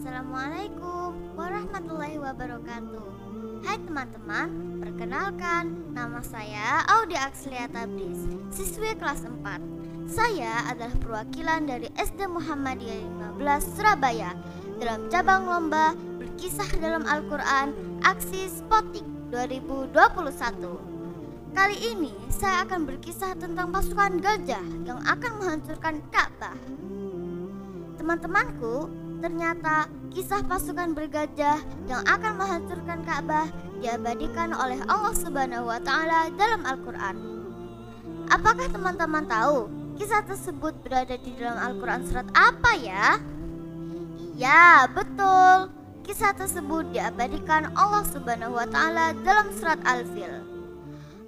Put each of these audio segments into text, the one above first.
Assalamualaikum warahmatullahi wabarakatuh. Hai teman-teman, perkenalkan, nama saya Audia Axlia Tabris, siswi kelas 4. Saya adalah perwakilan dari SD Muhammadiyah 15 Surabaya dalam cabang lomba berkisah dalam Al-Quran Aksi Spotik 2021. Kali ini saya akan berkisah tentang pasukan gajah yang akan menghancurkan Ka'bah. Teman-temanku, ternyata kisah pasukan bergajah yang akan menghancurkan Ka'bah diabadikan oleh Allah Subhanahu wa Ta'ala dalam Al-Quran. Apakah teman-teman tahu kisah tersebut berada di dalam Al-Quran surat apa ya? Iya, betul. Kisah tersebut diabadikan Allah Subhanahu wa Ta'ala dalam surat Al-Fil.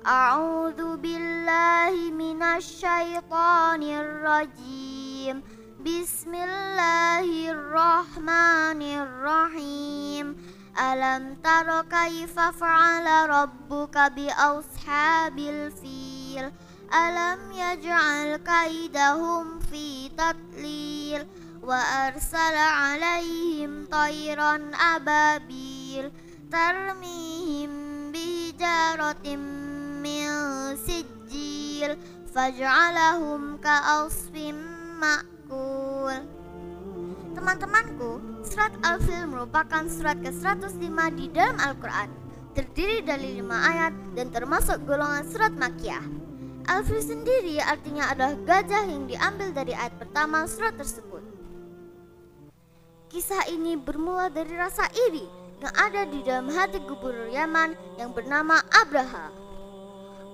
A'udzu billahi minasy syaithanir rajim. Bismillahirrahmanirrahim. Alam tara kaifa fa'ala rabbuka bi ashabil fil. Alam yaj'al kaidahum fi tadlil. Wa arsala alaihim tayran ababil. Tarmihim bihijaratim min sijil. Faj'alahum ka'asfim ma'kul. Teman-temanku, surat Al-Fil merupakan surat ke-105 di dalam Al-Quran. Terdiri dari 5 ayat dan termasuk golongan surat Makkiyah. Al-Fil sendiri artinya adalah gajah yang diambil dari ayat pertama surat tersebut. Kisah ini bermula dari rasa iri yang ada di dalam hati gubernur Yaman yang bernama Abraha.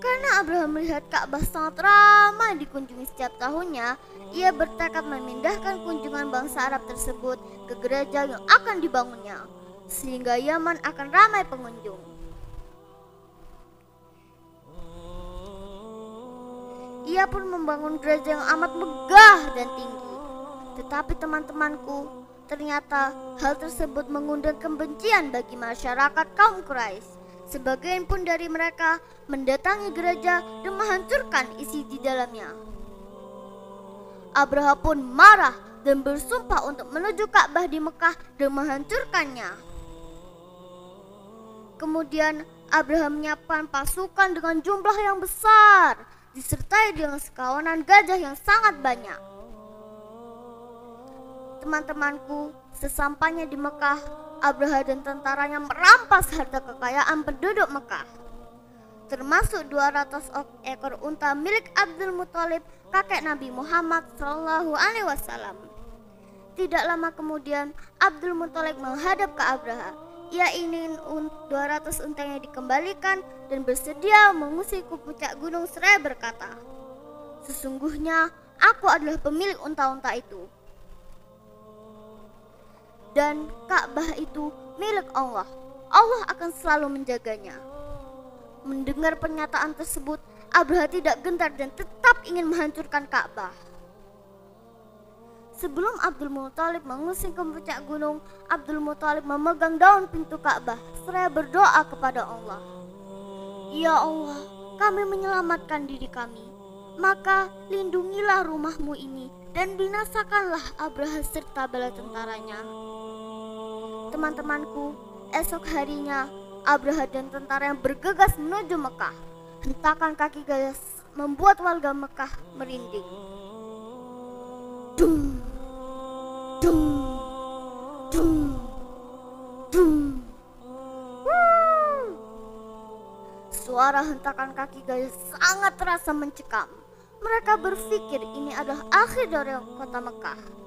Karena Abraha melihat Ka'bah sangat ramai dikunjungi setiap tahunnya, ia bertekad memindahkan kunjungan bangsa Arab tersebut ke gereja yang akan dibangunnya, sehingga Yaman akan ramai pengunjung. Ia pun membangun gereja yang amat megah dan tinggi. Tetapi teman-temanku, ternyata hal tersebut mengundang kebencian bagi masyarakat kaum Quraisy. Sebagian pun dari mereka mendatangi gereja dan menghancurkan isi di dalamnya. Abraha pun marah dan bersumpah untuk menuju Ka'bah di Mekah dan menghancurkannya. Kemudian Abraha menyiapkan pasukan dengan jumlah yang besar, disertai dengan sekawanan gajah yang sangat banyak. Teman-temanku, sesampainya di Mekah, Abraha dan tentaranya merampas harta kekayaan penduduk Mekah, termasuk 200 ekor unta milik Abdul Muthalib, kakek Nabi Muhammad SAW. Tidak lama kemudian, Abdul Muthalib menghadap ke Abraha. Ia ingin 200 untanya dikembalikan dan bersedia mengusir ke puncak gunung seraya berkata, "Sesungguhnya aku adalah pemilik unta-unta itu. Dan Ka'bah itu milik Allah. Allah akan selalu menjaganya." Mendengar pernyataan tersebut, Abraha tidak gentar dan tetap ingin menghancurkan Ka'bah. Sebelum Abdul Muthalib mengusir ke puncak gunung, Abdul Muthalib memegang daun pintu Ka'bah seraya berdoa kepada Allah. "Ya Allah, kami menyelamatkan diri kami. Maka lindungilah rumahmu ini dan binasakanlah Abraha serta bala tentaranya." Teman-temanku, esok harinya Abraha dan tentara yang bergegas menuju Mekah. Hentakan kaki gajah membuat warga Mekah merinding. Dung, dung, dung, dung. Suara hentakan kaki gajah sangat terasa mencekam. Mereka berpikir ini adalah akhir dari kota Mekah.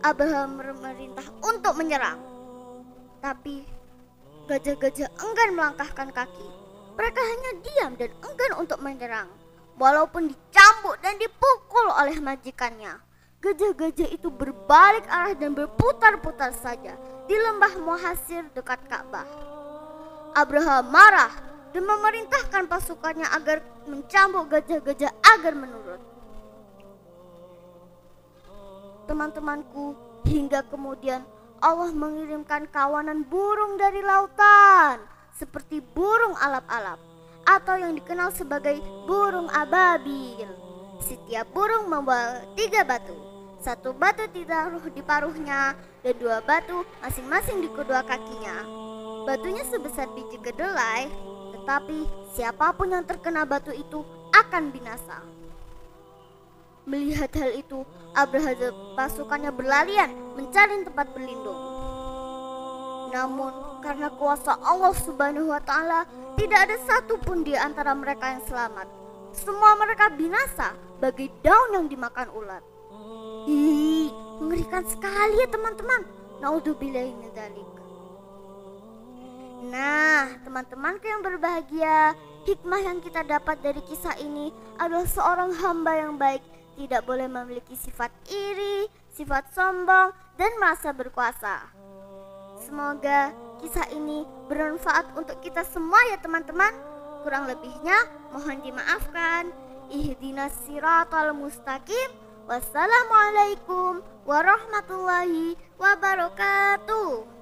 Abraha memerintah untuk menyerang, tapi gajah-gajah enggan melangkahkan kaki. Mereka hanya diam dan enggan untuk menyerang, walaupun dicambuk dan dipukul oleh majikannya. Gajah-gajah itu berbalik arah dan berputar-putar saja di lembah Muhasir dekat Ka'bah. Abraha marah dan memerintahkan pasukannya agar mencambuk gajah-gajah agar menurut. Teman-temanku, hingga kemudian Allah mengirimkan kawanan burung dari lautan seperti burung alap-alap atau yang dikenal sebagai burung ababil. Setiap burung membawa 3 batu. 1 batu ditaruh di paruhnya dan 2 batu masing-masing di kedua kakinya. Batunya sebesar biji kedelai, tetapi siapapun yang terkena batu itu akan binasa. Melihat hal itu, Abraha dan pasukannya berlarian mencari tempat berlindung. Namun karena kuasa Allah Subhanahu wa Ta'ala, tidak ada satupun di antara mereka yang selamat. Semua mereka binasa bagai daun yang dimakan ulat. Ih, mengerikan sekali ya teman-teman. Naudzubillahi min dzalik. Nah, teman-temanku yang berbahagia, hikmah yang kita dapat dari kisah ini adalah seorang hamba yang baik tidak boleh memiliki sifat iri, sifat sombong, dan merasa berkuasa. Semoga kisah ini bermanfaat untuk kita semua ya teman-teman. Kurang lebihnya mohon dimaafkan. Ihdinas siratal mustaqim. Wassalamualaikum warahmatullahi wabarakatuh.